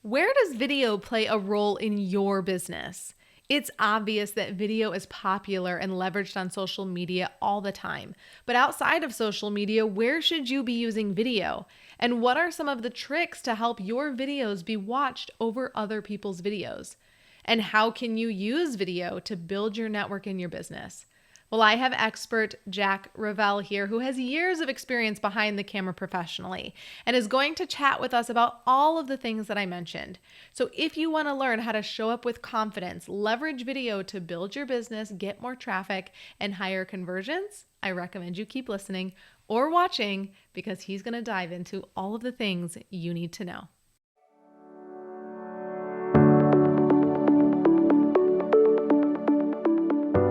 Where does video play a role in your business? It's obvious that video is popular and leveraged on social media all the time. But outside of social media, where should you be using video? And what are some of the tricks to help your videos be watched over other people's videos? And how can you use video to build your network in your business? Well, I have expert Jack Revell here, who has years of experience behind the camera professionally and is going to chat with us about all of the things that I mentioned. So if you want to learn how to show up with confidence, leverage video to build your business, get more traffic, and higher conversions, I recommend you keep listening or watching because he's going to dive into all of the things you need to know.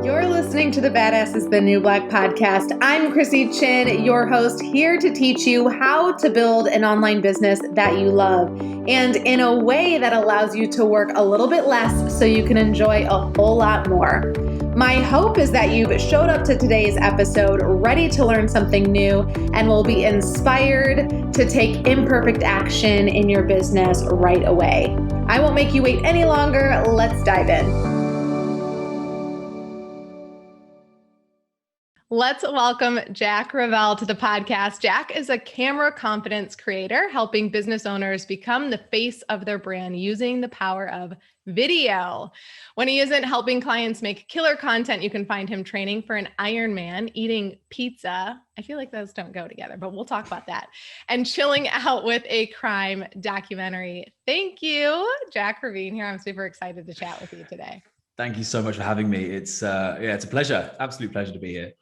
You're listening to the Badass is the New Black podcast. I'm Krissy Chin, your host, here to teach you how to build an online business that you love and in a way that allows you to work a little bit less so you can enjoy a whole lot more. My hope is that you've showed up to today's episode ready to learn something new and will be inspired to take imperfect action in your business right away. I won't make you wait any longer. Let's dive in. Let's welcome Jack Revell to the podcast. Jack is a camera confidence creator, helping business owners become the face of their brand using the power of video. When he isn't helping clients make killer content, you can find him training for an Ironman, eating pizza. I feel like those don't go together, but we'll talk about that. And chilling out with a crime documentary. Thank you, Jack, for being here. I'm super excited to chat with you today. Thank you so much for having me. It's a pleasure, absolute pleasure to be here.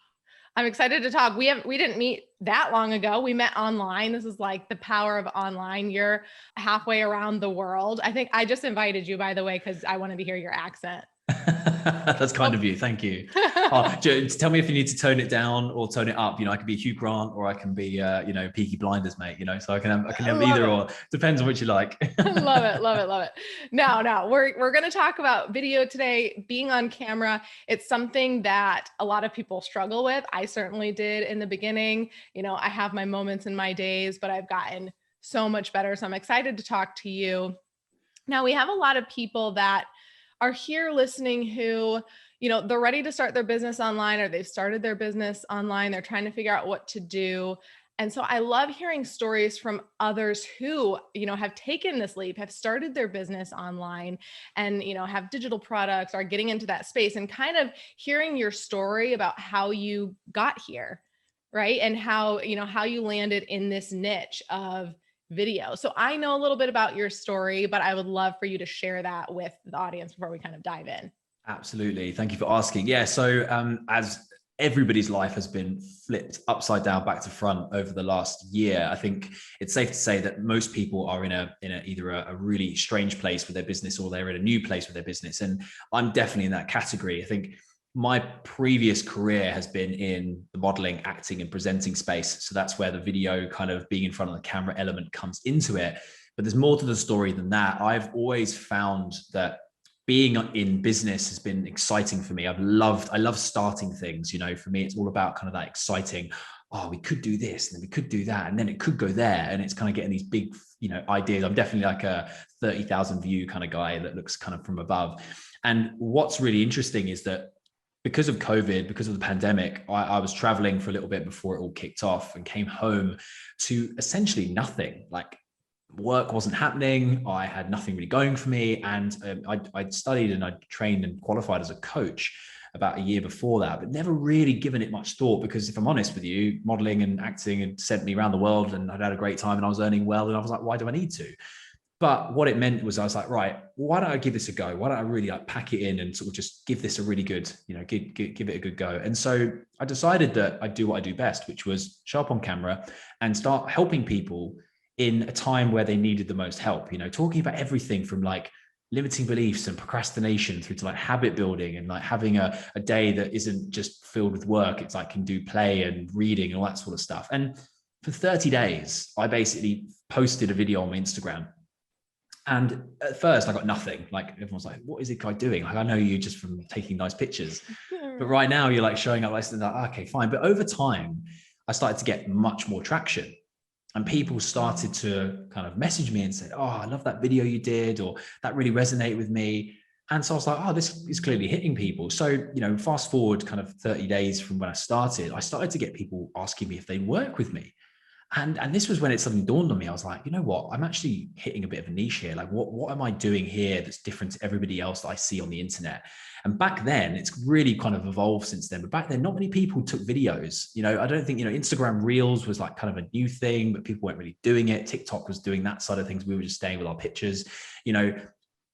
I'm excited to talk. We didn't meet that long ago. We met online. This is like the power of online. You're halfway around the world. I think I just invited you, by the way, because I wanted to hear your accent. That's kind of you. Thank you. Tell me if you need to tone it down or tone it up. I can be Hugh Grant or I can be, Peaky Blinders, mate. So I can have either or. Depends on what you like. Love it. No, we're going to talk about video today, being on camera. It's something that a lot of people struggle with. I certainly did in the beginning. I have my moments in my days, but I've gotten so much better. So I'm excited to talk to you. Now, we have a lot of people that are here listening who, they're ready to start their business online, or they've started their business online. They're trying to figure out what to do. And so I love hearing stories from others who, have taken this leap, have started their business online and, have digital products, are getting into that space, and kind of hearing your story about how you got here, right? And how you landed in this niche of video. So I know a little bit about your story, but I would love for you to share that with the audience before we kind of dive in. Absolutely. Thank you for asking. Yeah. So as everybody's life has been flipped upside down, back to front over the last year, I think it's safe to say that most people are in either a really strange place with their business, or they're in a new place with their business. And I'm definitely in that category. I think my previous career has been in the modeling, acting, and presenting space. So that's where the video, kind of being in front of the camera element, comes into it. But there's more to the story than that. I've always found that being in business has been exciting for me. I love starting things. For me, it's all about kind of that exciting, we could do this, and then we could do that, and then it could go there. And it's kind of getting these big, ideas. I'm definitely like a 30,000 view kind of guy that looks kind of from above. And what's really interesting is that because of COVID, because of the pandemic, I was traveling for a little bit before it all kicked off, and came home to essentially nothing. Like, work wasn't happening. I had nothing really going for me. And I'd studied and I'd trained and qualified as a coach about a year before that, but never really given it much thought, because if I'm honest with you, modeling and acting had sent me around the world, and I'd had a great time, and I was earning well. And I was like, why do I need to? But what it meant was, I was like, right, why don't I give this a go? Why don't I really pack it in and sort of just give this a really good, give it a good go. And so I decided that I'd do what I do best, which was show up on camera and start helping people in a time where they needed the most help, talking about everything from like limiting beliefs and procrastination through to like habit building, and like having a day that isn't just filled with work. It's like can do play and reading and all that sort of stuff. And for 30 days, I basically posted a video on my Instagram. And at first I got nothing. Like, everyone's like, what is this guy doing? Like, I know you just from taking nice pictures, but right now you're like showing up like, okay, fine. But over time, I started to get much more traction. And people started to kind of message me and said, oh, I love that video you did, or that really resonated with me. And so I was like, oh, this is clearly hitting people. So, you know, fast forward kind of 30 days from when I started to get people asking me if they'd work with me. And this was when it suddenly dawned on me. I was like, you know what? I'm actually hitting a bit of a niche here. Like, what am I doing here that's different to everybody else that I see on the internet? And back then, it's really kind of evolved since then. But back then, not many people took videos. You know, I don't think, you know, Instagram Reels was like kind of a new thing, but people weren't really doing it. TikTok was doing that side of things. We were just staying with our pictures. You know,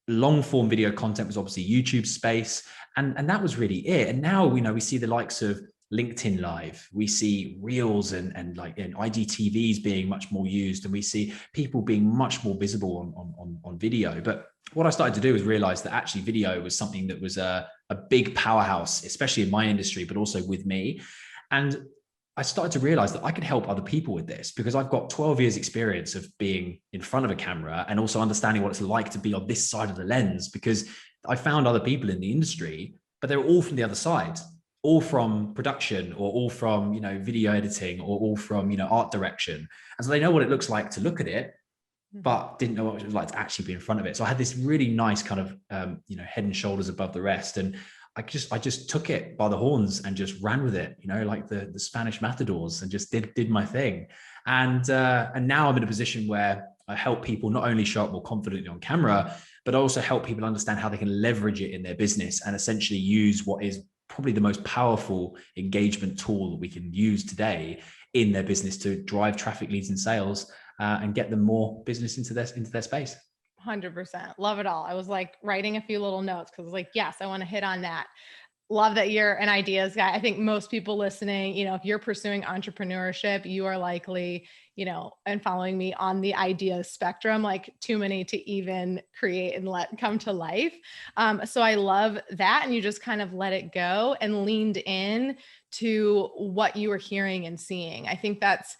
long form video content was obviously YouTube space. And that was really it. And now, you know, we see the likes of LinkedIn Live, we see Reels and IGTVs being much more used, and we see people being much more visible on video. But what I started to do was realize that actually video was something that was a big powerhouse, especially in my industry, but also with me. And I started to realize that I could help other people with this because I've got 12 years experience of being in front of a camera and also understanding what it's like to be on this side of the lens, because I found other people in the industry, but they're all from the other side, all from production, or all from, you know, video editing, or all from, you know, art direction. And so they know what it looks like to look at it, but didn't know what it was like to actually be in front of it. So I had this really nice kind of, you know, head and shoulders above the rest. And I just took it by the horns and just ran with it, you know, like the Spanish matadors, and just did my thing. And now I'm in a position where I help people not only show up more confidently on camera, but also help people understand how they can leverage it in their business and essentially use what is probably the most powerful engagement tool that we can use today in their business to drive traffic, leads, and sales, and get them more business into their space. 100%. Love it all. I was like writing a few little notes because I was like, yes, I want to hit on that. Love that you're an ideas guy. I think most people listening, you know, if you're pursuing entrepreneurship, you are likely, you know, and following me on the ideas spectrum, like too many to even create and let come to life. So I love that. And you just kind of let it go and leaned in to what you were hearing and seeing. I think that's,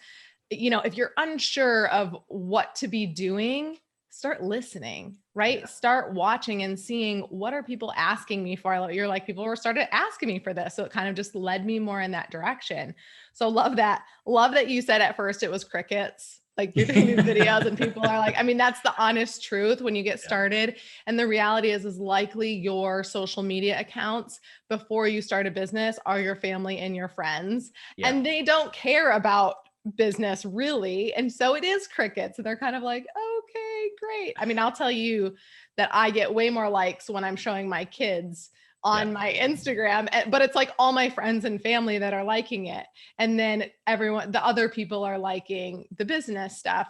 you know, if you're unsure of what to be doing, start listening, right? Yeah. Start watching and seeing, what are people asking me for? You're like, people were started asking me for this. So it kind of just led me more in that direction. So love that. Love that you said at first it was crickets. Like you're doing these videos and people are like, I mean, that's the honest truth when you get started. And the reality is likely your social media accounts before you start a business are your family and your friends. Yeah. And they don't care about business really. And so it is crickets. And they're kind of like, okay, great. I mean, I'll tell you that I get way more likes when I'm showing my kids on my Instagram, but it's like all my friends and family that are liking it. And then everyone, the other people are liking the business stuff.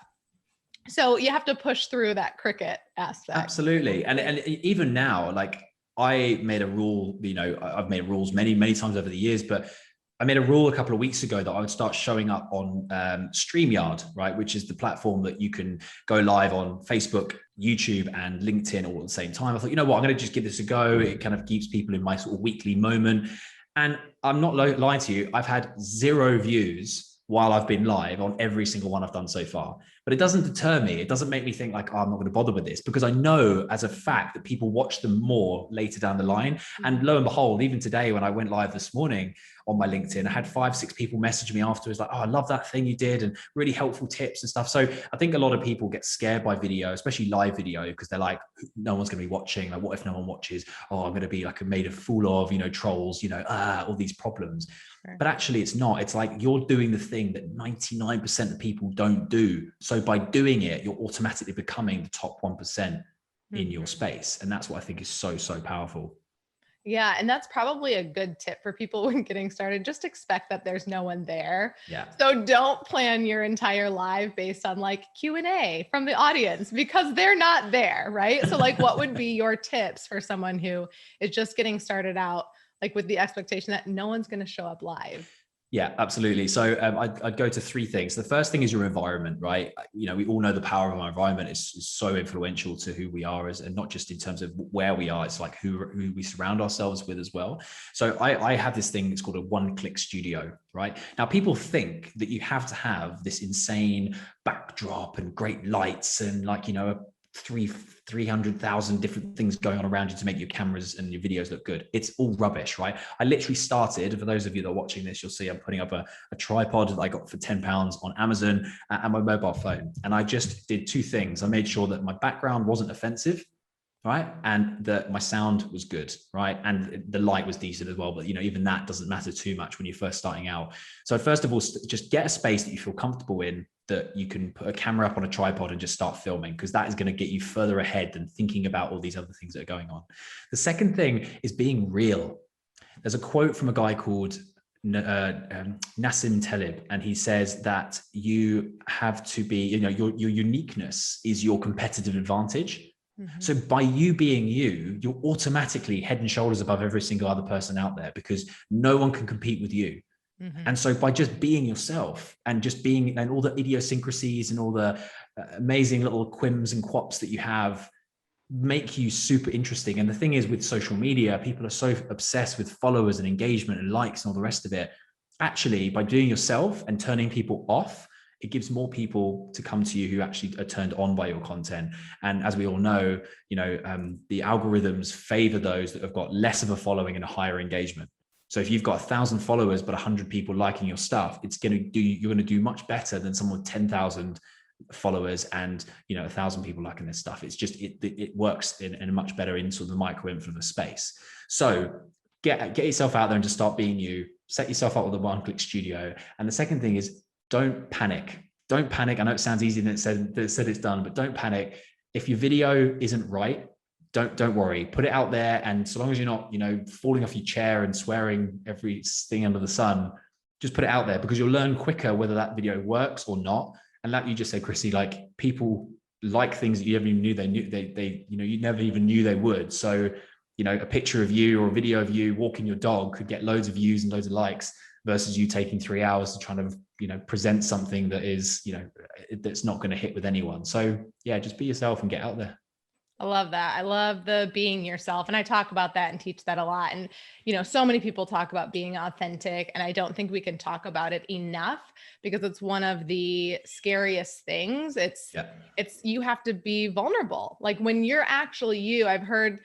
So you have to push through that cricket aspect. Absolutely. And even now, like I made a rule, you know, I've made rules many, many times over the years, but I made a rule a couple of weeks ago that I would start showing up on StreamYard, right? Which is the platform that you can go live on Facebook, YouTube, and LinkedIn all at the same time. I thought, you know what, I'm going to just give this a go. It kind of keeps people in my sort of weekly moment. And I'm not lying to you, I've had 0 views while I've been live on every single one I've done so far. But it doesn't deter me. It doesn't make me think like, oh, I'm not going to bother with this, because I know as a fact that people watch them more later down the line. And lo and behold, even today, when I went live this morning on my LinkedIn, I had 5-6 people message me afterwards like, oh, I love that thing you did, and really helpful tips and stuff. So I think a lot of people get scared by video, especially live video, because they're like, no one's going to be watching. Like, what if no one watches? Oh, I'm going to be like made a fool of, you know, trolls, you know, all these problems. Sure. But actually it's not. It's like you're doing the thing that 99% of people don't do. So by doing it, you're automatically becoming the top 1% in your space. And that's what I think is so, so powerful. Yeah. And that's probably a good tip for people when getting started. Just expect that there's no one there. Yeah. So don't plan your entire live based on like Q&A from the audience, because they're not there, right? So like, what would be your tips for someone who is just getting started out, like with the expectation that no one's going to show up live? Yeah, absolutely. So I'd go to 3 things. The first thing is your environment, right? You know, we all know the power of our environment is so influential to who we are, and not just in terms of where we are, it's like who we surround ourselves with as well. So I have this thing, it's called a one-click studio, right? Now, people think that you have to have this insane backdrop and great lights and like, you know, 300,000 different things going on around you to make your cameras and your videos look good. It's all rubbish, right? I literally started, for those of you that are watching this, you'll see I'm putting up a tripod that I got for £10 on Amazon and my mobile phone. And I just did two things. I made sure that my background wasn't offensive, right? And that my sound was good, right? And the light was decent as well. But, you know, even that doesn't matter too much when you're first starting out. So first of all, just get a space that you feel comfortable in, that you can put a camera up on a tripod and just start filming, because that is going to get you further ahead than thinking about all these other things that are going on. The second thing is being real. There's a quote from a guy called Nassim Taleb, and he says that you have to be, you know, your uniqueness is your competitive advantage. So by you being you, you're automatically head and shoulders above every single other person out there, because no one can compete with you. And so by just being yourself and just being, and all the idiosyncrasies and all the amazing little quims and quaps that you have, make you super interesting. And the thing is, with social media, people are so obsessed with followers and engagement and likes and all the rest of it. Actually, by doing yourself and turning people off, it gives more people to come to you who actually are turned on by your content. And as we all know, you know, the algorithms favor those that have got less of a following and a higher engagement. So if you've got 1,000 followers, but 100 people liking your stuff, you're going to do much better than someone with 10,000 followers and, you know, 1,000 people liking their stuff. It's just, it works in a much better in sort of the micro influencer space. So get yourself out there and just start being you. Set yourself up with a one-click studio. And the second thing is, don't panic. Don't panic. I know it sounds easier than it said it's done, but don't panic. If your video isn't right, don't worry. Put it out there. And so long as you're not, you know, falling off your chair and swearing everything under the sun, just put it out there, because you'll learn quicker whether that video works or not. And like you just said, Krissy, like, people like things that you never even knew they you know, you never even knew they would. So, you know, a picture of you or a video of you walking your dog could get loads of views and loads of likes, versus you taking 3 hours to try to, you know, present something that is, you know, that's not going to hit with anyone. So yeah, just be yourself and get out there. I love that. I love the being yourself. And I talk about that and teach that a lot. And, you know, so many people talk about being authentic, and I don't think we can talk about it enough, because it's one of the scariest things. It's you have to be vulnerable. Like, when you're actually you, I've heard,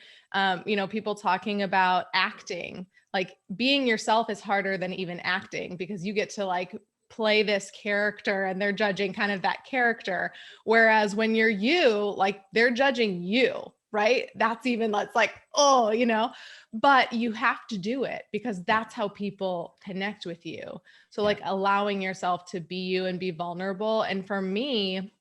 you know, people talking about acting, like being yourself is harder than even acting, because you get to like play this character and they're judging kind of that character. Whereas when you're you, like, they're judging you, right? That's like, oh, you know, but you have to do it, because that's how people connect with you. So like allowing yourself to be you and be vulnerable. And for me,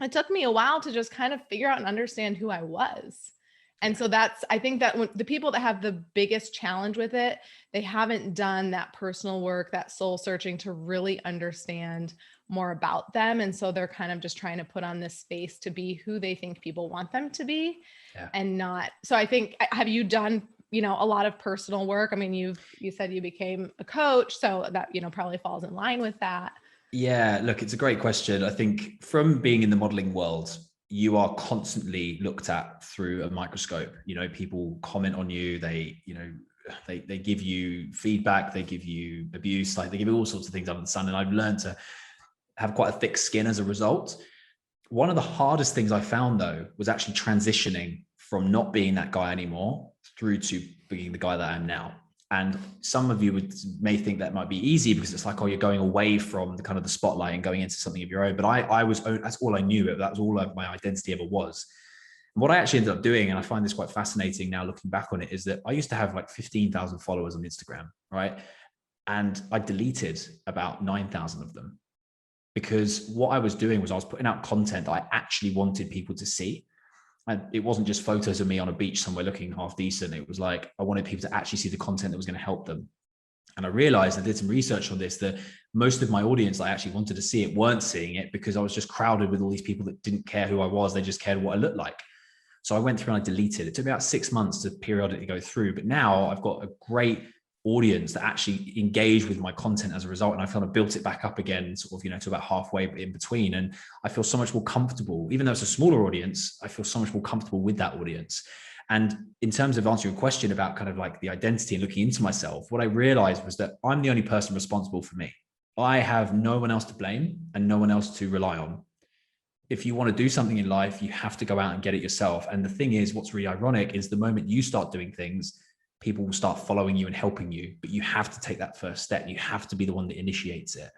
it took me a while to just kind of figure out and understand who I was. And so I think that when the people that have the biggest challenge with it, they haven't done that personal work, that soul searching to really understand more about them. And so they're kind of just trying to put on this space to be who they think people want them to be and not. So I think, have you done, you know, a lot of personal work? I mean, you said you became a coach, so that, you know, probably falls in line with that. Yeah, look, it's a great question. I think from being in the modeling world, you are constantly looked at through a microscope. You know, people comment on you, they give you feedback, they give you abuse, like they give you all sorts of things under the sun. And I've learned to have quite a thick skin as a result. One of the hardest things I found, though, was actually transitioning from not being that guy anymore through to being the guy that I am now. And some of you may think that might be easy, because it's like, oh, you're going away from the kind of the spotlight and going into something of your own. But that's all I knew. That was all my identity ever was. And what I actually ended up doing, and I find this quite fascinating now looking back on it, is that I used to have like 15,000 followers on Instagram, right? And I deleted about 9,000 of them, because what I was doing was I was putting out content that I actually wanted people to see. And it wasn't just photos of me on a beach somewhere looking half decent. It was like, I wanted people to actually see the content that was going to help them. And I realized, I did some research on this, that most of my audience I actually wanted to see it weren't seeing it, because I was just crowded with all these people that didn't care who I was. They just cared what I looked like. So I went through and I deleted. It took me about 6 months to periodically go through. But now I've got a great audience that actually engage with my content as a result. And I kind of built it back up again, sort of, you know, to about halfway in between. And I feel so much more comfortable, even though it's a smaller audience, I feel so much more comfortable with that audience. And in terms of answering your question about kind of like the identity and looking into myself, what I realized was that I'm the only person responsible for me. I have no one else to blame and no one else to rely on. if you want to do something in life, you have to go out and get it yourself. And the thing is, what's really ironic is the moment you start doing things, people will start following you and helping you, but you have to take that first step. You have to be the one that initiates it,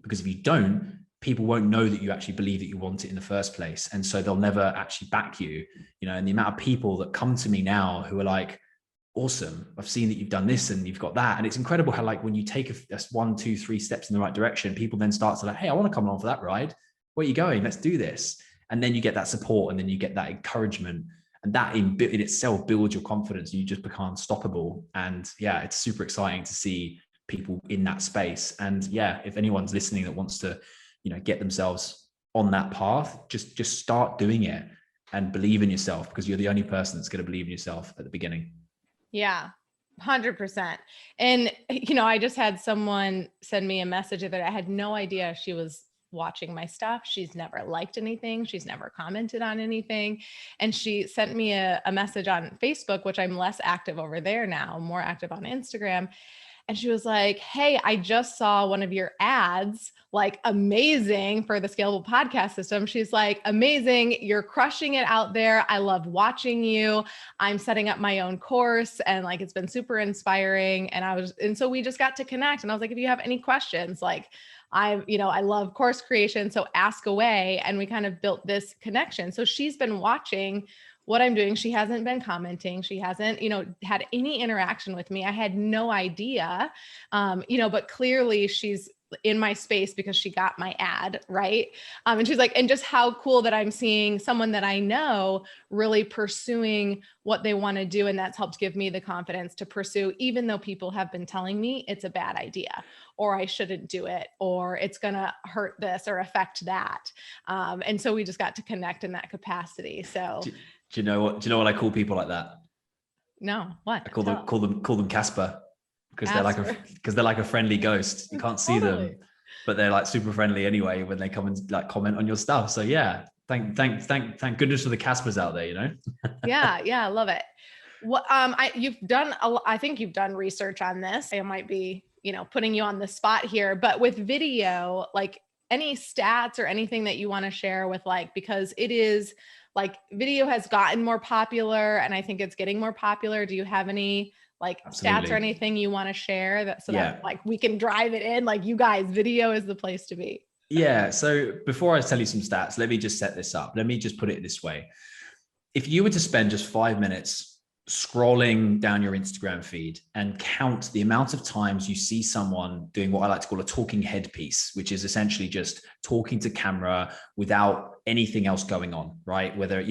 because if you don't, people won't know that you actually believe that you want it in the first place. And so they'll never actually back you, and the amount of people that come to me now who are like, awesome, I've seen that you've done this and you've got that. And it's incredible how, like, when you take a 1, 2, 3 steps in the right direction, people then start to like, hey, I want to come along for that ride. Where are you going? Let's do this. And then you get that support, and then you get that encouragement, and that in itself builds your confidence. You just become unstoppable. And yeah, it's super exciting to see people in that space. And yeah, if anyone's listening that wants to, get themselves on that path, just start doing it and believe in yourself, because you're the only person that's going to believe in yourself at the beginning. Yeah, 100%. And, I just had someone send me a message that I had no idea she was watching my stuff. She's never liked anything. She's never commented on anything. And she sent me a message on Facebook, which I'm less active over there now, I'm more active on Instagram. And she was like, hey, I just saw one of your ads, like amazing for the Scalable Podcast System. She's like, amazing. You're crushing it out there. I love watching you. I'm setting up my own course, and like, it's been super inspiring. And so we just got to connect. And I was like, if you have any questions, like, I love course creation, so ask away. And we kind of built this connection. So she's been watching what I'm doing. She hasn't been commenting. She hasn't, had any interaction with me. I had no idea, but clearly she's in my space because she got my ad, right? And she's like, and just how cool that I'm seeing someone that I know really pursuing what they want to do. And that's helped give me the confidence to pursue, even though people have been telling me it's a bad idea, or I shouldn't do it, or it's going to hurt this or affect that. And so we just got to connect in that capacity. So do you know what I call people like that? No, what? I call them Casper. Because they're like a friendly ghost. You can't see them, but they're like super friendly anyway when they come and like comment on your stuff. So yeah, thank goodness for the Caspers out there, Yeah, I love it. What I think you've done research on this. I might be, putting you on the spot here, but with video, like any stats or anything that you want to share with, like, because it is like video has gotten more popular, and I think it's getting more popular. Do you have any stats or anything you want to share that like we can drive it in, like, you guys, video is the place to be? Yeah. So before I tell you some stats, let me just set this up. Let me just put it this way. If you were to spend just 5 minutes scrolling down your Instagram feed and count the amount of times you see someone doing what I like to call a talking head piece, which is essentially just talking to camera without anything else going on, right? Whether,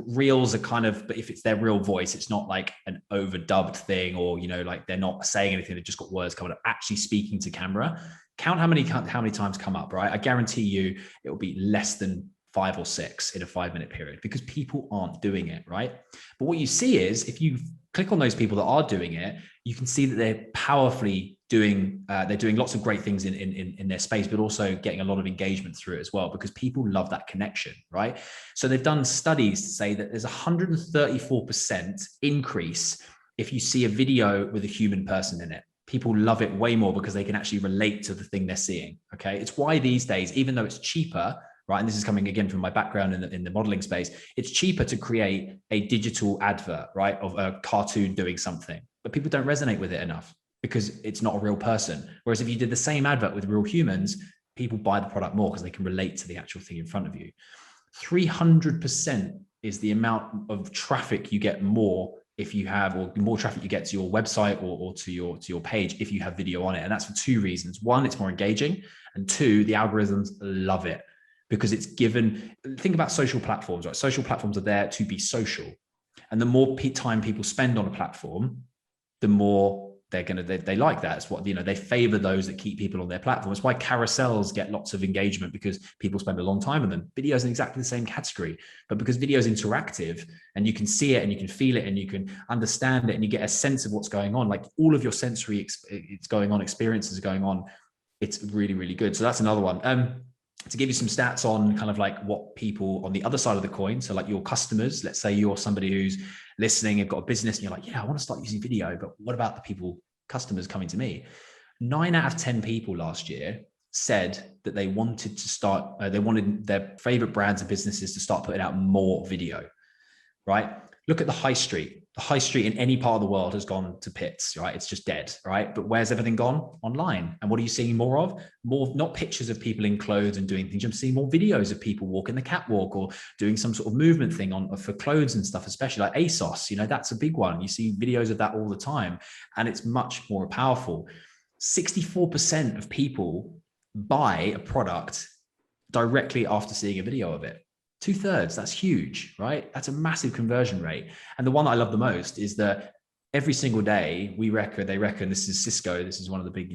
reels are kind of, but if it's their real voice, it's not like an overdubbed thing, or, like they're not saying anything, they've just got words coming up, actually speaking to camera. Count how many times come up, right? I guarantee you it will be less than 5 or 6 in a 5-minute period, because people aren't doing it, right? But what you see is, if you click on those people that are doing it, you can see that they're powerfully doing, they're doing lots of great things in their space, but also getting a lot of engagement through it as well, because people love that connection, right? So they've done studies to say that there's 134% increase if you see a video with a human person in it. People love it way more because they can actually relate to the thing they're seeing, okay? It's why these days, even though it's cheaper, right? And this is coming again from my background in the modeling space, it's cheaper to create a digital advert, right, of a cartoon doing something, but people don't resonate with it enough because it's not a real person. Whereas if you did the same advert with real humans, people buy the product more because they can relate to the actual thing in front of you. 300% is the amount of traffic you get more if you have, or more traffic you get to your website or to your page if you have video on it. And that's for 2 reasons. 1, it's more engaging, and 2, the algorithms love it. Because it's given, think about social platforms, right? Social platforms are there to be social. And the more time people spend on a platform, the more they like that. It's what, they favor those that keep people on their platform. It's why carousels get lots of engagement, because people spend a long time on them. Video is in exactly the same category, but because video is interactive and you can see it and you can feel it and you can understand it and you get a sense of what's going on, like all of your sensory experiences are going on. It's really, really good. So that's another one. To give you some stats on kind of like what people on the other side of the coin, so like your customers, let's say you're somebody who's listening, you've got a business and you're like, yeah, I want to start using video, but what about the customers coming to me? 9 out of 10 people last year said that they wanted to start, they wanted their favorite brands and businesses to start putting out more video, right? Look at the high street. The high street in any part of the world has gone to pits, right? It's just dead, right? But where's everything gone? Online. And what are you seeing more of? More, not pictures of people in clothes and doing things. I'm seeing more videos of people walking the catwalk or doing some sort of movement thing on for clothes and stuff, especially like ASOS. That's a big one. You see videos of that all the time, and it's much more powerful. 64% of people buy a product directly after seeing a video of it. 2/3, that's huge, right? That's a massive conversion rate. And the one that I love the most is that every single day they reckon, this is Cisco, this is one of the big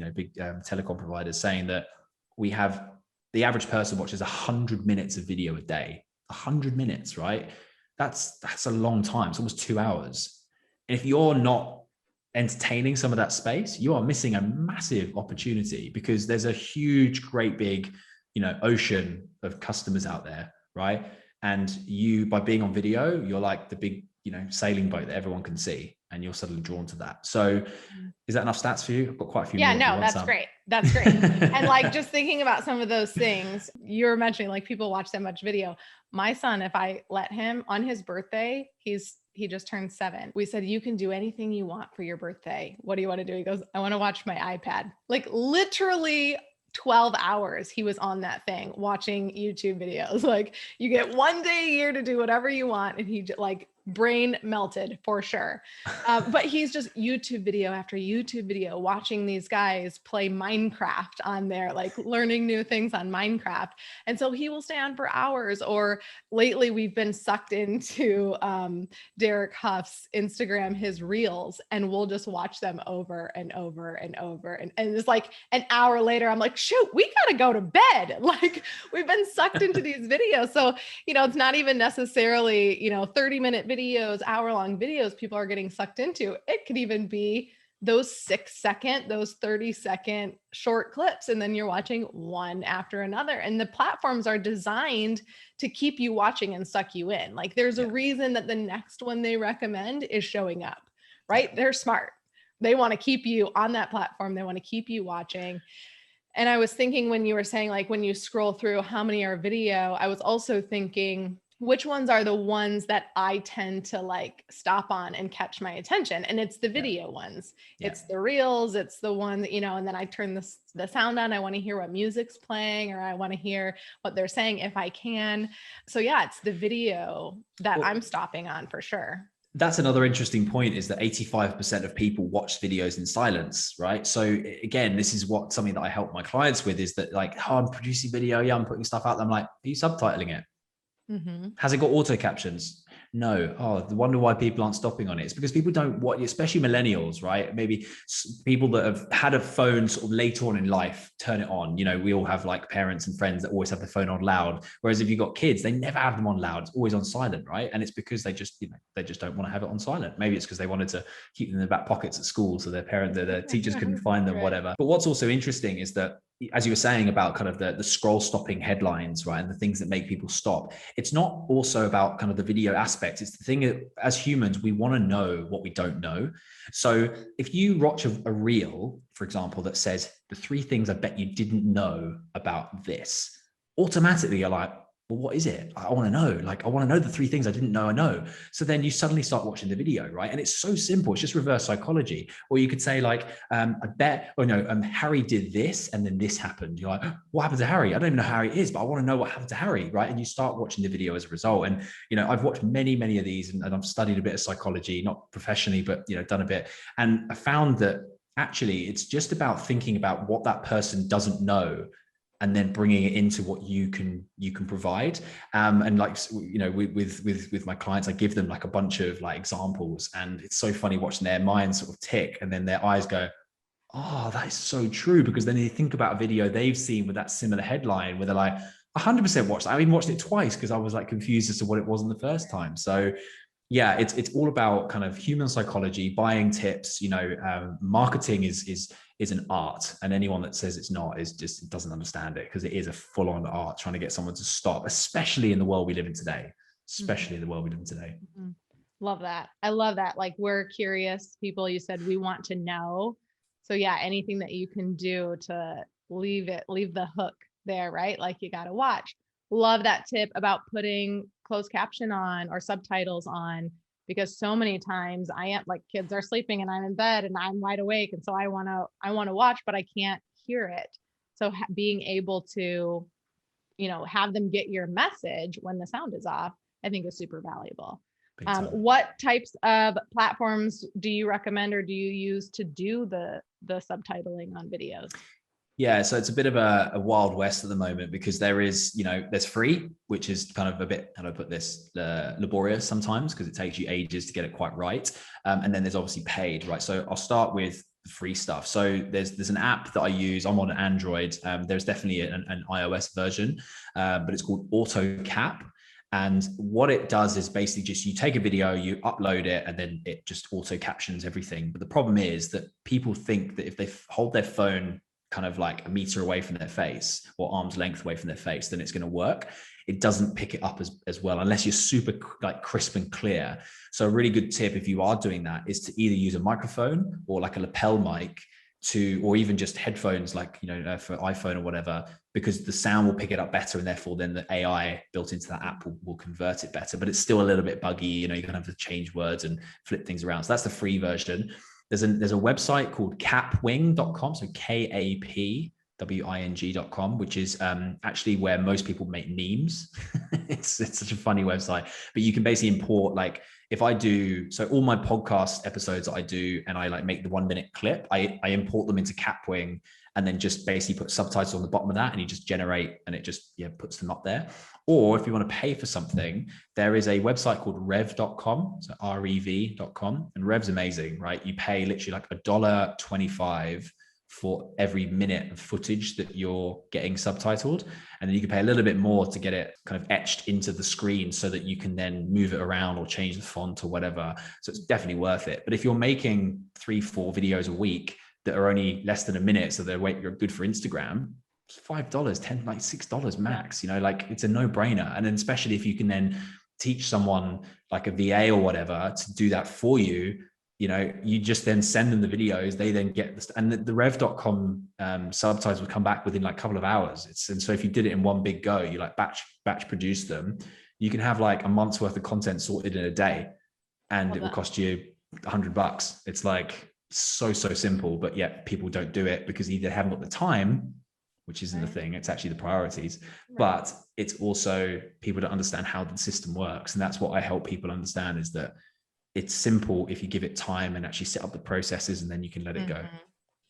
telecom providers, saying that we have, the average person watches 100 minutes of video a day. 100 minutes, right? That's a long time. It's almost 2 hours. And if you're not entertaining some of that space, you are missing a massive opportunity, because there's a huge, great big, ocean of customers out there, right? And you, by being on video, you're like the big, sailing boat that everyone can see, and you're suddenly drawn to that. So is that enough stats for you? I've got quite a few. Yeah, more no, that's great. That's great. And like, just thinking about some of those things you were mentioning, like people watch that much video. My son, if I let him on his birthday, he just turned 7. We said, you can do anything you want for your birthday. What do you want to do? He goes, I want to watch my iPad. Like literally 12 hours he was on that thing watching YouTube videos. Like, you get one day a year to do whatever you want. And he like brain melted for sure. But he's just YouTube video after YouTube video, watching these guys play Minecraft on there, like learning new things on Minecraft. And so he will stay on for hours. Or lately we've been sucked into Derek Huff's Instagram, his reels, and we'll just watch them over and over and over. And it's like an hour later, I'm like, shoot, we got to go to bed. Like, we've been sucked into these videos. So, it's not even necessarily, 30-minute videos, hour-long videos people are getting sucked into. It could even be those 6-second, those 30-second short clips, and then you're watching one after another. And the platforms are designed to keep you watching and suck you in. Like, there's a reason that the next one they recommend is showing up, right? They're smart. They want to keep you on that platform. They want to keep you watching. And I was thinking, when you were saying, like, when you scroll through how many are video, I was also thinking, which ones are the ones that I tend to like stop on and catch my attention? And it's the video ones. It's the reels. It's the one that, and then I turn the sound on. I want to hear what music's playing, or I want to hear what they're saying if I can. So yeah, it's the video that I'm stopping on for sure. That's another interesting point, is that 85% of people watch videos in silence, right? So again, this is something that I help my clients with, is that like, oh, I'm producing video. Yeah, I'm putting stuff out there. I'm like, are you subtitling it? Mm-hmm. Has it got auto captions? No. Oh, I wonder why people aren't stopping on it. It's because people don't watch, especially millennials, right? Maybe people that have had a phone sort of later on in life, turn it on. We all have like parents and friends that always have the phone on loud. Whereas if you've got kids, they never have them on loud. It's always on silent, right? And it's because they just don't want to have it on silent. Maybe it's because they wanted to keep them in the back pockets at school, so their teachers couldn't find them, whatever. But what's also interesting is that, as you were saying about kind of the scroll stopping headlines, right? And the things that make people stop. It's not also about kind of the video aspect. It's the thing that, as humans, we want to know what we don't know. So if you watch a reel, for example, that says the 3 things I bet you didn't know about this, automatically you're like, well, what is it? I want to know. Like, I want to know the 3 things I didn't know I know. So then you suddenly start watching the video, right? And it's so simple. It's just reverse psychology. Or you could say like, I bet, or no, Harry did this and then this happened. You're like, what happened to Harry? I don't even know how Harry is, but I want to know what happened to Harry, right? And you start watching the video as a result. And, I've watched many, many of these, and I've studied a bit of psychology, not professionally, but, done a bit. And I found that actually it's just about thinking about what that person doesn't know, and then bringing it into what you can provide. And like, with my clients, I give them like a bunch of like examples, and it's so funny watching their minds sort of tick, and then their eyes go, oh, that is so true. Because then they think about a video they've seen with that similar headline, where they're like, 100% watched that. I even watched it twice because I was like confused as to what it was in the first time. So yeah, it's all about kind of human psychology, buying tips. Marketing is an art, and anyone that says it's not doesn't understand it, because it is a full-on art, trying to get someone to stop, especially in the world we live in today. Mm-hmm. Love that. I love that. Like, we're curious people. You said we want to know. So yeah, anything that you can do to leave the hook there, right? Like you got to watch. Love that tip about putting closed caption on or subtitles on, because so many times I am like, kids are sleeping and I'm in bed and I'm wide awake. And so I want to watch, but I can't hear it. So being able to, have them get your message when the sound is off, I think is super valuable. What types of platforms do you recommend or do you use to do the subtitling on videos? Yeah, so it's a bit of a wild west at the moment, because there is, there's free, which is kind of a bit, how do I put this, laborious sometimes, because it takes you ages to get it quite right. And then there's obviously paid, right? So I'll start with the free stuff. So there's an app that I use. I'm on Android. There's definitely an iOS version, but it's called AutoCap. And what it does is basically just you take a video, you upload it, and then it just auto captions everything. But the problem is that people think that if they hold their phone kind of like a meter away from their face or arm's length away from their face, then it's going to work. It doesn't pick it up as well unless you're super like crisp and clear. So a really good tip, if you are doing that, is to either use a microphone or like a lapel mic or even just headphones, like, for iPhone or whatever, because the sound will pick it up better, and therefore then the AI built into that app will convert it better. But it's still a little bit buggy. You're going to have to change words and flip things around. So that's the free version. There's a website called capwing.com, so KAPWING.com, which is actually where most people make memes. it's such a funny website, but you can basically import, like, if I do, so all my podcast episodes that I do, and I like make the 1 minute clip, I import them into Capwing, and then just basically put subtitles on the bottom of that, and you just generate, and it just puts them up there. Or if you want to pay for something, there is a website called Revcom, so REV.com, and Rev's amazing, right? You pay literally like $1.25 for every minute of footage that you're getting subtitled, and then you can pay a little bit more to get it kind of etched into the screen so that you can then move it around or change the font or whatever. So it's definitely worth it. But if you're making 3-4 videos a week that are only less than a minute, so you're good for Instagram, it's $5, $10, like $6 max, like it's a no-brainer. And then especially if you can then teach someone like a VA or whatever to do that for you, you just then send them the videos, they then get this, and the rev.com subtitles would come back within like a couple of hours. And so if you did it in one big go, you like batch produce them, you can have like a month's worth of content sorted in a day, and it will cost you $100. It's like so simple, but yet people don't do it because either they haven't got the time, which isn't the thing, it's actually the priorities, but it's also people don't understand how the system works. And that's what I help people understand, is that it's simple if you give it time and actually set up the processes, and then you can let it go.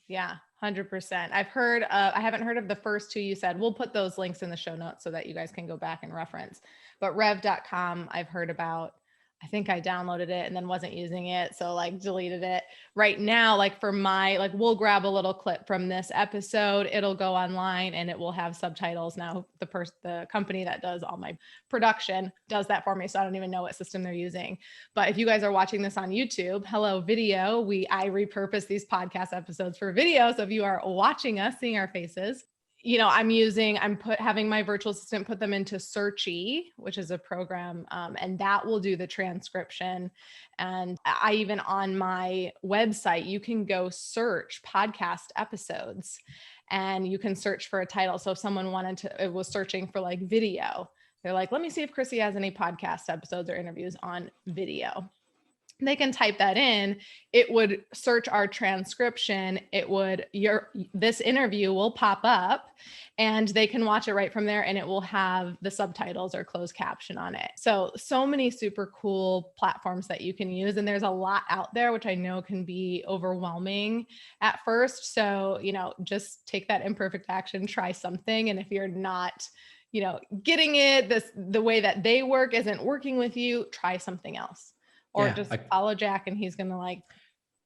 Yeah, 100%. I haven't heard of the first two you said. We'll put those links in the show notes so that you guys can go back and reference. But rev.com, I've heard about. I think I downloaded it and then wasn't using it, so like deleted it. Right now, like for we'll grab a little clip from this episode, it'll go online and it will have subtitles. Now the company that does all my production does that for me, so I don't even know what system they're using. But if you guys are watching this on YouTube, hello video, I repurpose these podcast episodes for video. So if you are watching us, seeing our faces, having my virtual assistant put them into Searchy, which is a program, and that will do the transcription. And I even on my website, you can go search podcast episodes and you can search for a title. So if someone was searching for like video, they're like, let me see if Krissy has any podcast episodes or interviews on video. They can type that in, it would search our transcription, this interview will pop up and they can watch it right from there, and it will have the subtitles or closed caption on it. So many super cool platforms that you can use, and there's a lot out there, which I know can be overwhelming at first. So, just take that imperfect action, try something. And if you're not, getting it, the way that they work isn't working with you, try something else. Or just follow Jack and he's going to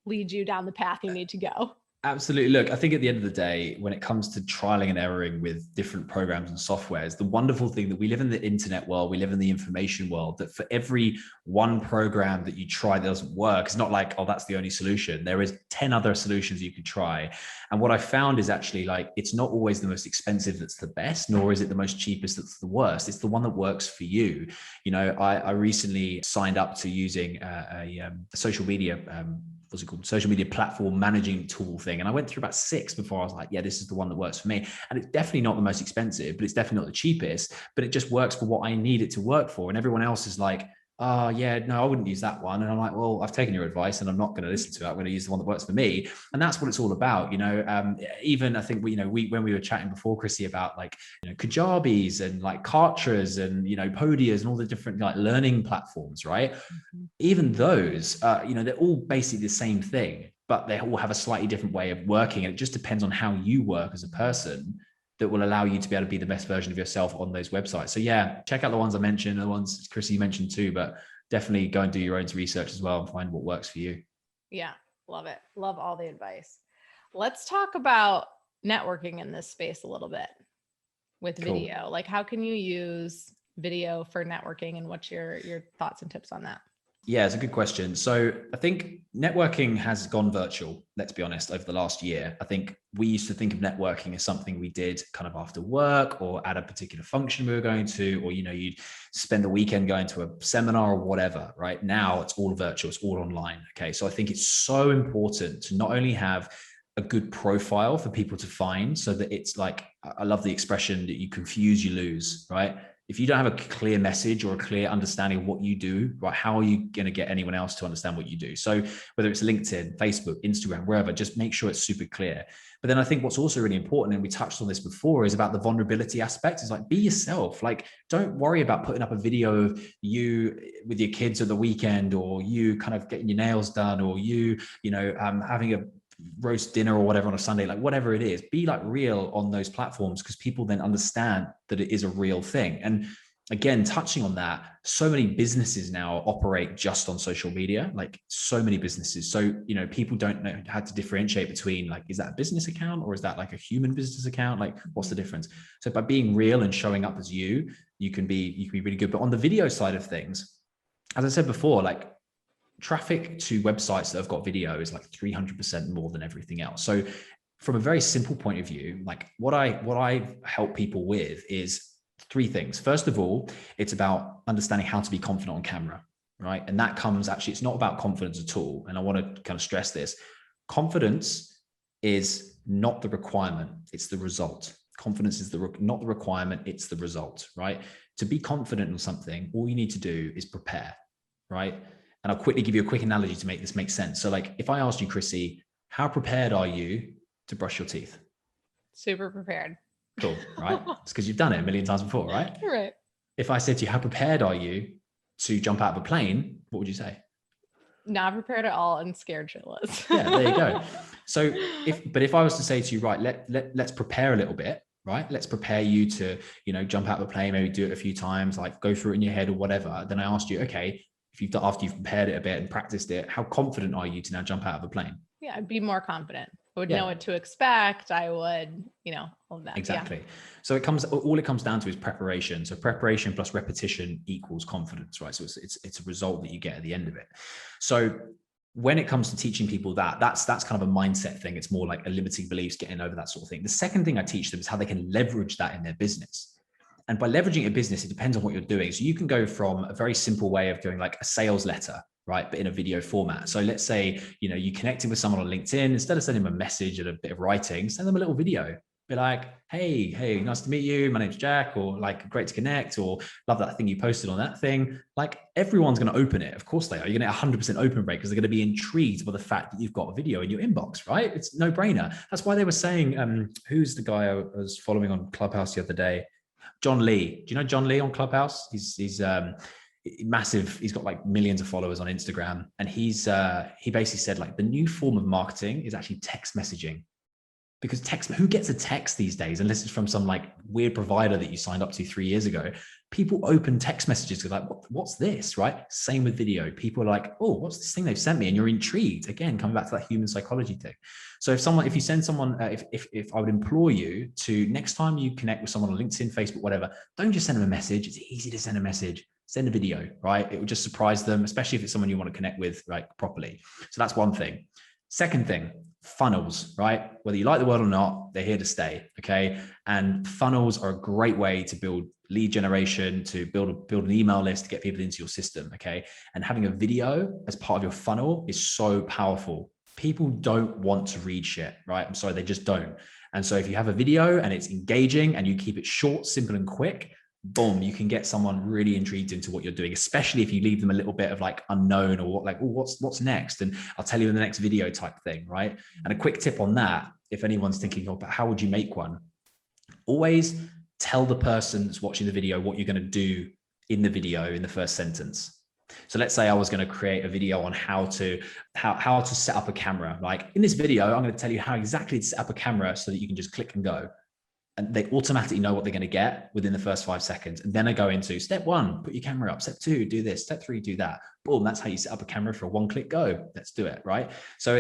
lead you down the path you need to go. Absolutely. Look, I think at the end of the day, when it comes to trialing and erroring with different programs and softwares, the wonderful thing that we live in the internet world, we live in the information world, that for every one program that you try that doesn't work, it's not like, oh, that's the only solution. There is 10 other solutions you could try. And what I found is actually it's not always the most expensive that's the best, nor is it the most cheapest that's the worst. It's the one that works for you. I recently signed up to using a social media social media platform managing tool thing. something. And I went through about 6 before I was like, yeah, this is the one that works for me. And it's definitely not the most expensive, but it's definitely not the cheapest, but it just works for what I need it to work for. And everyone else is like, oh yeah, no, I wouldn't use that one. And I'm like, well, I've taken your advice and I'm not going to listen to it. I'm going to use the one that works for me. And that's what it's all about. Even I think when we were chatting before, Krissy, about like, Kajabis and like Kartras and, Podias and all the different like learning platforms, right? Mm-hmm. Even those, they're all basically the same thing, but they all have a slightly different way of working. And it just depends on how you work as a person that will allow you to be able to be the best version of yourself on those websites. So yeah, check out the ones I mentioned, the ones Krissy you mentioned too, but definitely go and do your own research as well and find what works for you. Yeah, love it. Love all the advice. Let's talk about networking in this space a little bit with video. Cool. Like, how can you use video for networking, and what's your thoughts and tips on that? Yeah, it's a good question. So I think networking has gone virtual, let's be honest, over the last year. I think we used to think of networking as something we did kind of after work or at a particular function we were going to, or, you'd spend the weekend going to a seminar or whatever. Right now, it's all virtual, it's all online. Okay. So I think it's so important to not only have a good profile for people to find, so that it's like, I love the expression that you confuse, you lose, right? If you don't have a clear message or a clear understanding of what you do, right, how are you going to get anyone else to understand what you do? So whether it's LinkedIn, Facebook, Instagram, wherever, just make sure it's super clear. But then I think what's also really important, and we touched on this before, is about the vulnerability aspect. Is like, be yourself. Like, don't worry about putting up a video of you with your kids at the weekend, or you kind of getting your nails done, or you having a roast dinner or whatever on a Sunday, like whatever it is, be like real on those platforms, because people then understand that it is a real thing. And again, touching on that, so many businesses now operate just on social media, like so many businesses. So, people don't know how to differentiate between like, is that a business account or is that like a human business account? Like, what's the difference? So by being real and showing up as you can be really good. But on the video side of things, as I said before, like, traffic to websites that have got video is like 300% more than everything else. So from a very simple point of view, like what I help people with is 3 things. First of all, it's about understanding how to be confident on camera, right? And that comes, actually, it's not about confidence at all. And I want to kind of stress this. Confidence is not the requirement, it's the result. Confidence is not the requirement, it's the result, right? To be confident in something, all you need to do is prepare, right? And I'll quickly give you a quick analogy to make this make sense. So like, if I asked you, Krissy, how prepared are you to brush your teeth? Super prepared. Cool, right? It's because you've done it a million times before, right? Right. If I said to you, how prepared are you to jump out of a plane? What would you say? Not prepared at all and scared shitless. Yeah, there you go. So if I was to say to you, right, let's prepare a little bit, right? Let's prepare you to, jump out of a plane, maybe do it a few times, like go through it in your head or whatever. Then I asked you, okay, after you've prepared it a bit and practiced it, how confident are you to now jump out of a plane? Yeah, I'd be more confident. I would know what to expect. I would, all of that. Exactly. Yeah. So all it comes down to is preparation. So preparation plus repetition equals confidence, right? So it's a result that you get at the end of it. So when it comes to teaching people that's kind of a mindset thing. It's more like a limiting beliefs, getting over that sort of thing. The second thing I teach them is how they can leverage that in their business. And by leveraging a business, it depends on what you're doing. So you can go from a very simple way of doing like a sales letter, right? But in a video format. So let's say, you connected with someone on LinkedIn, instead of sending them a message and a bit of writing, send them a little video. Be like, hey, nice to meet you. My name's Jack, or like, great to connect, or love that thing you posted on that thing. Like, everyone's going to open it. Of course they are. You're going to get 100% open rate because they're going to be intrigued by the fact that you've got a video in your inbox, right? It's no brainer. That's why they were saying, who's the guy I was following on Clubhouse the other day? John Lee. Do you know John Lee on Clubhouse? He's massive. He's got like millions of followers on Instagram. And he basically said, like, the new form of marketing is actually text messaging. Because who gets a text these days, unless it's from some like weird provider that you signed up to 3 years ago? People open text messages because like, what's this, right? Same with video. People are like, oh, what's this thing they've sent me? And you're intrigued. Again, coming back to that human psychology thing. So if you send someone, if I would implore you to, next time you connect with someone on LinkedIn, Facebook, whatever, don't just send them a message. It's easy to send a message. Send a video, right? It will just surprise them, especially if it's someone you want to connect with, like, properly. So that's one thing. Second thing, funnels, right? Whether you like the word or not, they're here to stay, okay? And funnels are a great way to build lead generation, to build an email list, to get people into your system, okay? And having a video as part of your funnel is so powerful. people don't want to read shit, right? I'm sorry, they just don't. And so if you have a video and it's engaging and you keep it short, simple, and quick, boom, you can get someone really intrigued into what you're doing, especially if you leave them a little bit of like unknown or like, oh, what's next? And I'll tell you in the next video type thing, right? And a quick tip on that, if anyone's thinking, oh, but how would you make one? Always tell the person that's watching the video what you're going to do in the video in the first sentence. So let's say I was going to create a video on how to set up a camera. Like in this video, I'm going to tell you how exactly to set up a camera so that you can just click and go. And they automatically know what they're going to get within the first 5 seconds. And then I go into step 1, put your camera up. Step 2, do this. Step 3, do that. Boom, that's how you set up a camera for a one-click go. Let's do it, right? So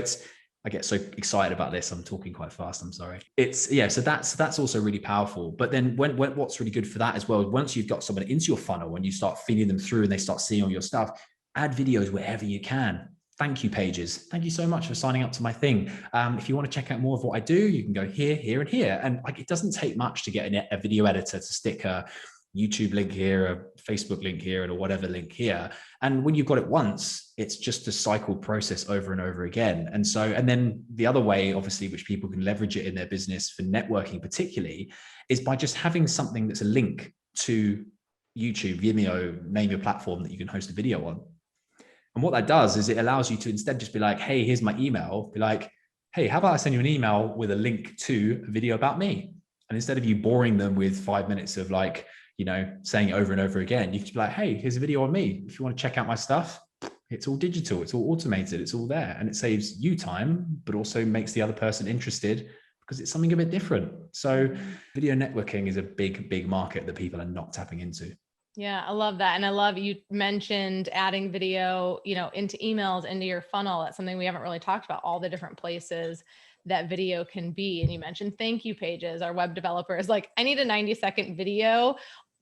I get so excited about this. I'm talking quite fast. I'm sorry. So that's also really powerful. But then what's really good for that as well, once you've got someone into your funnel, when you start feeding them through and they start seeing all your stuff, add videos wherever you can. Thank you pages. Thank you so much for signing up to my thing. If you want to check out more of what I do, you can go here, here, and here. And like, it doesn't take much to get a video editor to stick a YouTube link here, a Facebook link here, and a whatever link here. And when you've got it once, it's just a cycled process over and over again. And then the other way, obviously, which people can leverage it in their business for networking particularly, is by just having something that's a link to YouTube, Vimeo, name your platform that you can host a video on. And what that does is it allows you to instead just be like, hey, here's my email. Be like, hey, how about I send you an email with a link to a video about me? And instead of you boring them with 5 minutes of like, saying it over and over again, you can just be like, hey, here's a video on me. If you want to check out my stuff, it's all digital, it's all automated, it's all there. And it saves you time, but also makes the other person interested because it's something a bit different. So video networking is a big, big market that people are not tapping into. Yeah, I love that. And I love you mentioned adding video, into emails, into your funnel. That's something we haven't really talked about, all the different places that video can be. And you mentioned thank you pages. Our web developer is like, I need a 90-second video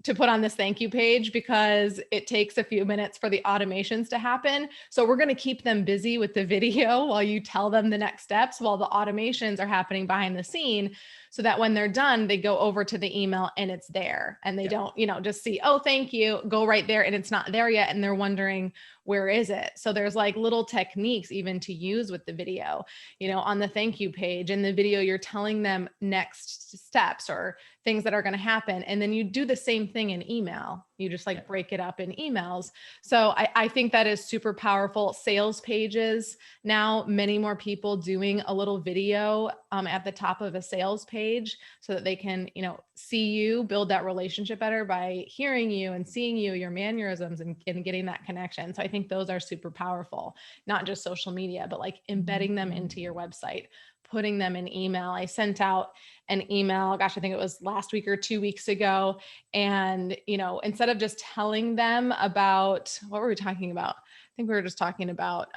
to put on this thank you page because it takes a few minutes for the automations to happen. So we're going to keep them busy with the video while you tell them the next steps, while the automations are happening behind the scene, so that when they're done, they go over to the email and it's there, and they don't, just see, oh, thank you, go right there, and it's not there yet. And they're wondering, where is it? So there's like little techniques even to use with the video, on the thank you page. In the video, you're telling them next steps or things that are going to happen. And then you do the same thing in email. You just like break it up in emails. So I think that is super powerful. Sales pages. Now, many more people doing a little video at the top of a sales page so that they can, see you, build that relationship better by hearing you and seeing you, your mannerisms, and getting that connection. So I think those are super powerful, not just social media, but like embedding them into your website, putting them in email. I sent out an email, I think it was last week or 2 weeks ago. And, instead of just telling them about, what were we talking about? I think we were just talking about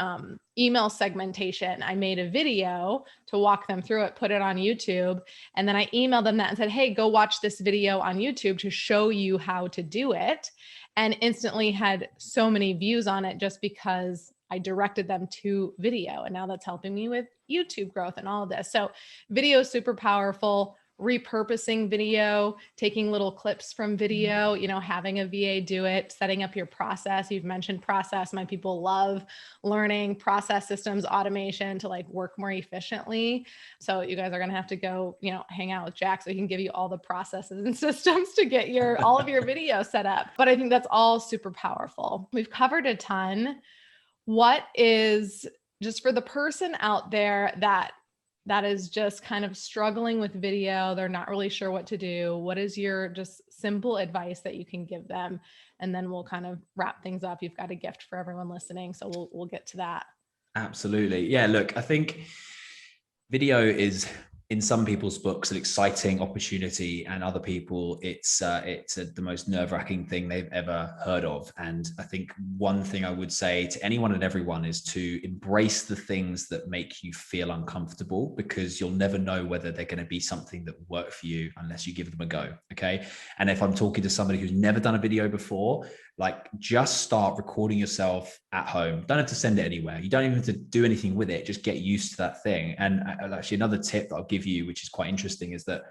email segmentation. I made a video to walk them through it, put it on YouTube. And then I emailed them that and said, hey, go watch this video on YouTube to show you how to do it. And instantly had so many views on it just because I directed them to video. And now that's helping me with YouTube growth and all of this. So video is super powerful. Repurposing video, taking little clips from video, having a VA do it, setting up your process. You've mentioned process. My people love learning process systems, automation to like work more efficiently. So you guys are going to have to go, hang out with Jack so he can give you all the processes and systems to get all of your video set up. But I think that's all super powerful. We've covered a ton. What is, just for the person out there that is just kind of struggling with video, they're not really sure what to do, what is your just simple advice that you can give them? And then we'll kind of wrap things up. You've got a gift for everyone listening, so we'll get to that. Absolutely. Yeah, look, I think video is, in some people's books, an exciting opportunity, and other people, it's the most nerve-wracking thing they've ever heard of. And I think one thing I would say to anyone and everyone is to embrace the things that make you feel uncomfortable, because you'll never know whether they're going to be something that will work for you unless you give them a go. Okay. And if I'm talking to somebody who's never done a video before, like, just start recording yourself at home. Don't have to send it anywhere. You don't even have to do anything with it. Just get used to that thing. And actually, another tip that I'll give you, which is quite interesting, is that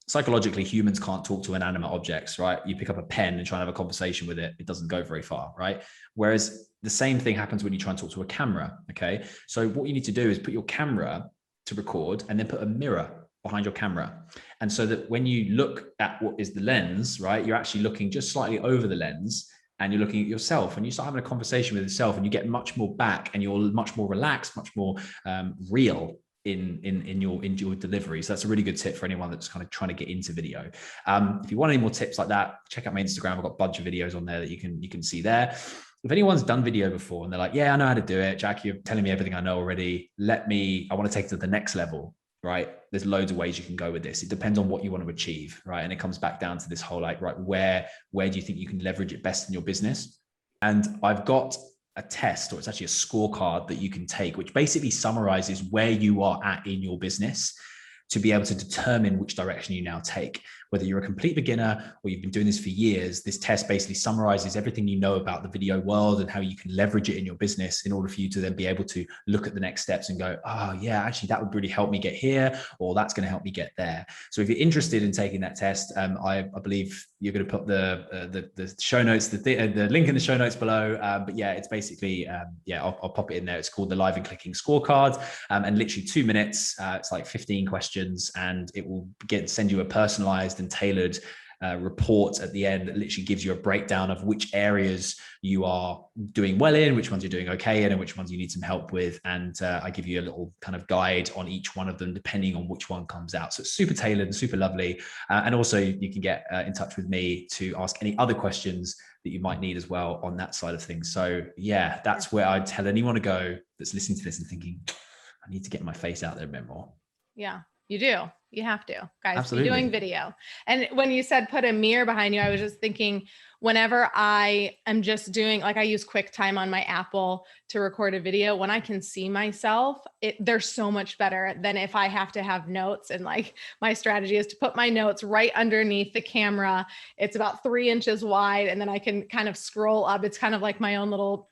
psychologically, humans can't talk to inanimate objects, right? You pick up a pen and try and have a conversation with it, it doesn't go very far, right? Whereas The same thing happens when you try and talk to a camera. Okay. So what you need to do is put your camera to record and then put a mirror behind your camera. And so that when you look at what is the lens, right, you're actually looking just slightly over the lens and you're looking at yourself, and you start having a conversation with yourself, and you get much more back, and you're much more relaxed, much more real in your delivery. So that's a really good tip for anyone that's kind of trying to get into video. If you want any more tips like that, check out my Instagram. I've got a bunch of videos on there that you can see there. If anyone's done video before and they're like, yeah, I know how to do it, Jack, you're telling me everything I know already. I want to take it to the next level, right? There's loads of ways you can go with this. It depends on what you want to achieve, right? And it comes back down to this whole, like, right, where do you think you can leverage it best in your business? And I've got a test, or it's actually a scorecard that you can take, which basically summarizes where you are at in your business to be able to determine which direction you now take. Whether you're a complete beginner or you've been doing this for years, this test basically summarizes everything you know about the video world and how you can leverage it in your business in order for you to then be able to look at the next steps and go, oh yeah, actually that would really help me get here, or that's going to help me get there. So if you're interested in taking that test, I believe you're going to put the show notes, the link in the show notes below. But yeah, it's basically, I'll pop it in there. It's called the Live and Clicking Scorecard, and literally 2 minutes. It's like 15 questions, and it will send you a personalized and tailored report at the end that literally gives you a breakdown of which areas you are doing well in, which ones you're doing okay in, and which ones you need some help with. And I give you a little kind of guide on each one of them, depending on which one comes out. So it's super tailored and super lovely. And also you can get in touch with me to ask any other questions that you might need as well on that side of things. So yeah, that's where I'd tell anyone to go that's listening to this and thinking, I need to get my face out there a bit more. Yeah, you do. You have to, guys. Absolutely. Be doing video. And when you said put a mirror behind you, I was just thinking, whenever I am just doing, like, I use QuickTime on my Apple to record a video, when I can see myself, they're so much better than if I have to have notes. And like, my strategy is to put my notes right underneath the camera. It's about 3 inches wide, and then I can kind of scroll up. It's kind of like my own little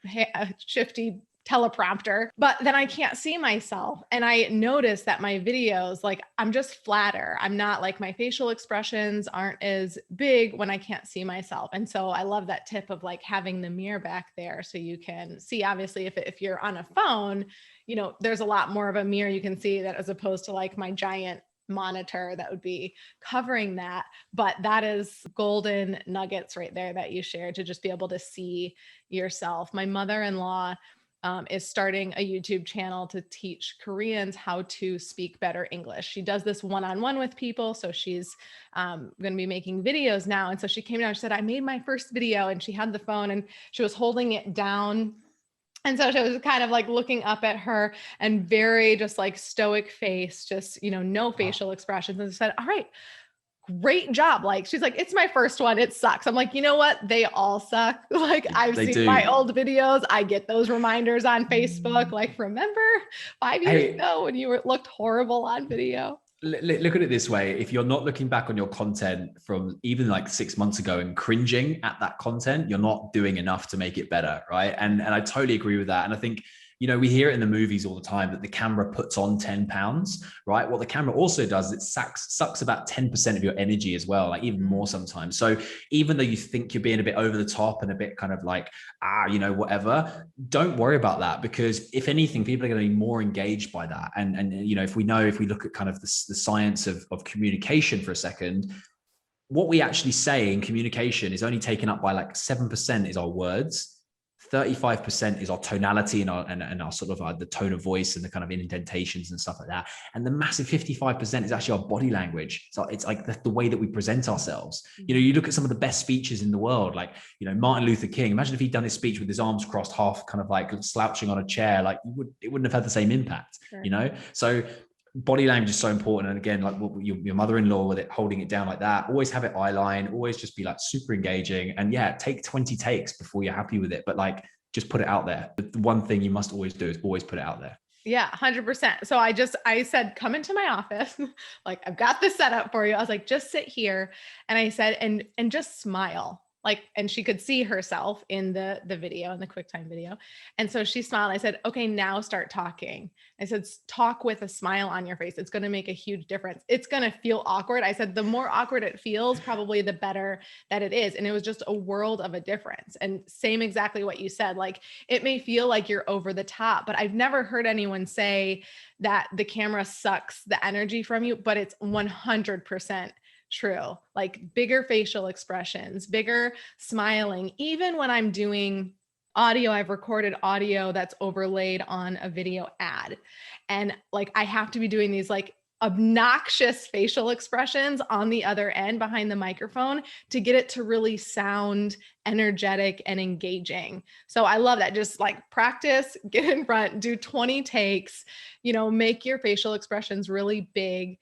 shifty teleprompter, but then I can't see myself. And I notice that my videos, like, I'm just flatter. I'm not, like, my facial expressions aren't as big when I can't see myself. And so I love that tip of like having the mirror back there so you can see. Obviously, if you're on a phone, you know, there's a lot more of a mirror you can see, that as opposed to like my giant monitor that would be covering that. But that is golden nuggets right there that you shared, to just be able to see yourself. My mother-in-law is starting a YouTube channel to teach Koreans how to speak better English. She does this one-on-one with people. So she's going to be making videos now. And so she came down and she said, I made my first video, and she had the phone and she was holding it down. And so she was kind of like looking up at her, and very just like stoic face, just, you know, no facial expressions. And I said, all right, great job. Like, she's like, it's my first one. It sucks. I'm like, you know what? They all suck. Like, I've seen my old videos. I get those reminders on Facebook. Like, remember 5 years ago when you looked horrible on video? Look at it this way. If you're not looking back on your content from even like 6 months ago and cringing at that content, you're not doing enough to make it better. Right. And I totally agree with that. And I think, you know, we hear it in the movies all the time that the camera puts on 10 pounds, right? What the camera also does, it sucks about 10% of your energy as well, like even more sometimes. So even though you think you're being a bit over the top and a bit kind of like, you know, whatever, don't worry about that, because if anything, people are going to be more engaged by that. And you know, if we look at kind of the science of communication for a second, what we actually say in communication is only taken up by like 7% is our words. 35% is our tonality and our sort of the tone of voice and the kind of indentations and stuff like that. And the massive 55% is actually our body language. So it's like the way that we present ourselves. You know, you look at some of the best speeches in the world, like, you know, Martin Luther King. Imagine if he'd done his speech with his arms crossed, half kind of like slouching on a chair, like it wouldn't have had the same impact, you know? So body language is so important. And again, like your mother-in-law with it, holding it down like that, always have it eye line, always just be like super engaging. And yeah, take 20 takes before you're happy with it, but like, just put it out there. The one thing you must always do is always put it out there. Yeah, 100%. So I said, come into my office. Like, I've got this set up for you. I was like, just sit here. And I said, and just smile. like, and she could see herself in the video, in the QuickTime video. And so she smiled. I said, okay, now start talking. I said, talk with a smile on your face. It's going to make a huge difference. It's going to feel awkward. I said, the more awkward it feels, probably the better that it is. And it was just a world of a difference. And same exactly what you said, like, it may feel like you're over the top, but I've never heard anyone say that the camera sucks the energy from you, but it's 100% true. Like bigger facial expressions, bigger smiling. Even when I'm doing audio, I've recorded audio that's overlaid on a video ad. And like, I have to be doing these like obnoxious facial expressions on the other end behind the microphone to get it to really sound energetic and engaging. So I love that. Just like practice, get in front, do 20 takes, make your facial expressions really big,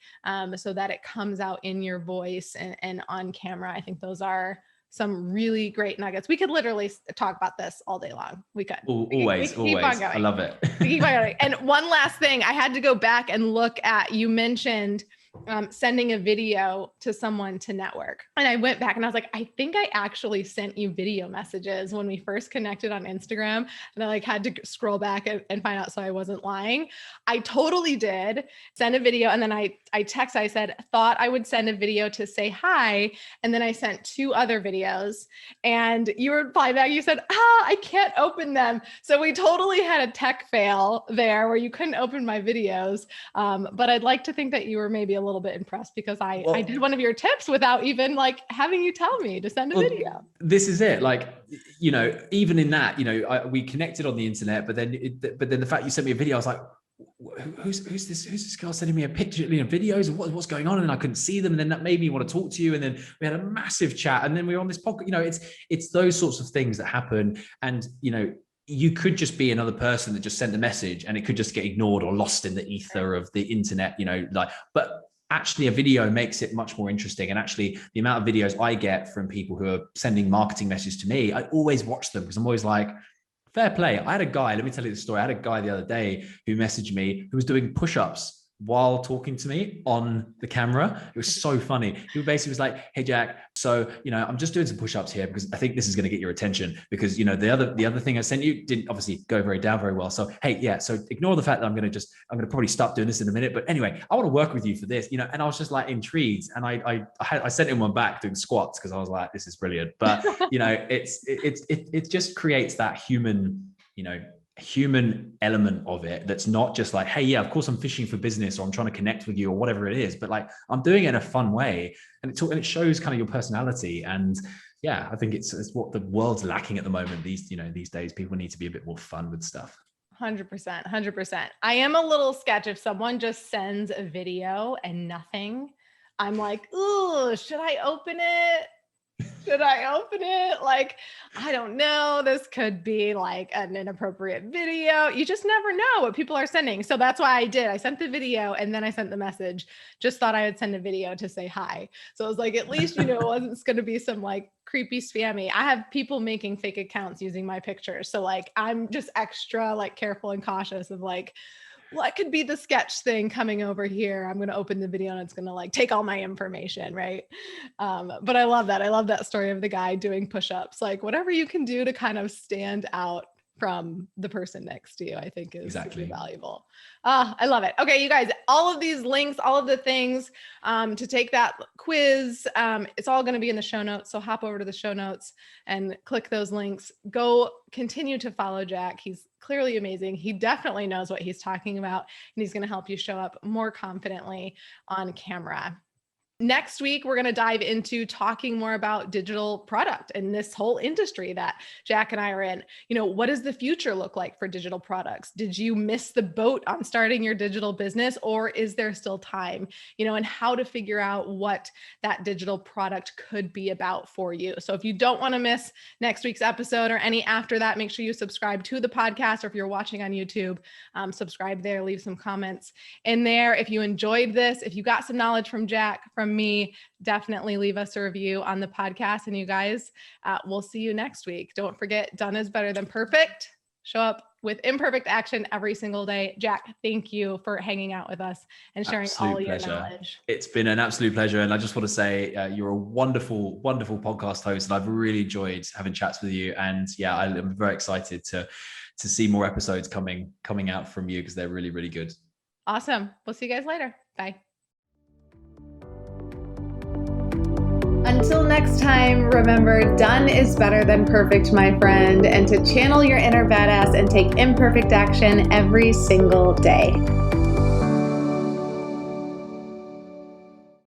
so that it comes out in your voice and on camera. I think those are some really great nuggets. We could literally talk about this all day long. We could. Always. I love it. We keep on going. And one last thing, I had to go back and look at, you mentioned sending a video to someone to network. And I went back and I was like, I think I actually sent you video messages when we first connected on Instagram. And I like had to scroll back and find out so I wasn't lying. I totally did send a video. And then I texted, I said, thought I would send a video to say hi. And then I sent 2 other videos and you replied back, you said, I can't open them. So we totally had a tech fail there where you couldn't open my videos. But I'd like to think that you were maybe a little bit impressed because I did one of your tips without even like having you tell me to send a video. This is it. Like, even in that, we connected on the internet, but then the fact you sent me a video, I was like, who's this girl sending me a picture, videos of what's going on? And I couldn't see them. And then that made me want to talk to you. And then we had a massive chat. And then we were on this podcast, it's those sorts of things that happen. And, you could just be another person that just sent a message and it could just get ignored or lost in the ether of the internet, but actually a video makes it much more interesting. And actually the amount of videos I get from people who are sending marketing messages to me, I always watch them because I'm always like, fair play. I had a guy, let me tell you the story. I had a guy the other day who messaged me who was doing push-ups while talking to me on the camera. It was so funny. He basically was like, hey, Jack, so, I'm just doing some push-ups here because I think this is going to get your attention because, the other thing I sent you didn't obviously go down very well. So, hey, yeah, so ignore the fact that I'm going to probably stop doing this in a minute. But anyway, I want to work with you for this, and I was just like intrigued. And I sent him one back doing squats because I was like, this is brilliant. But, it just creates that human element of it that's not just like, hey, yeah, of course I'm fishing for business or I'm trying to connect with you or whatever it is, but like I'm doing it in a fun way and it shows kind of your personality. And yeah, I think it's what the world's lacking at the moment. These days, people need to be a bit more fun with stuff. 100%. I am a little sketch if someone just sends a video and nothing. I'm like, ooh, should I open it? Like, I don't know. This could be like an inappropriate video. You just never know what people are sending. So that's why I did. I sent the video and then I sent the message. Just thought I would send a video to say hi. So I was like, at least, it wasn't going to be some like creepy spammy. I have people making fake accounts using my pictures. So like, I'm just extra like careful and cautious of like, what could be the sketch thing coming over here? I'm going to open the video and it's going to like take all my information. Right. But I love that. I love that story of the guy doing push-ups, like whatever you can do to kind of stand out from the person next to you, I think is exactly valuable. I love it. Okay, you guys, all of these links, all of the things to take that quiz, it's all going to be in the show notes. So hop over to the show notes and click those links. Go continue to follow Jack. He's clearly amazing. He definitely knows what he's talking about, and he's going to help you show up more confidently on camera. Next week, we're going to dive into talking more about digital product and this whole industry that Jack and I are in. What does the future look like for digital products? Did you miss the boat on starting your digital business, or is there still time? And how to figure out what that digital product could be about for you. So if you don't want to miss next week's episode or any after that, make sure you subscribe to the podcast, or if you're watching on YouTube, subscribe there, leave some comments in there. If you enjoyed this, if you got some knowledge from Jack, from me, definitely leave us a review on the podcast. And you guys, we'll see you next week. Don't forget, done is better than perfect. Show up with imperfect action every single day. Jack, thank you for hanging out with us and sharing all your knowledge. It's been an absolute pleasure. And I just want to say you're a wonderful, wonderful podcast host. And I've really enjoyed having chats with you. And yeah, I'm very excited to see more episodes coming out from you because they're really, really good. Awesome. We'll see you guys later. Bye. Until next time, remember, done is better than perfect, my friend, and to channel your inner badass and take imperfect action every single day.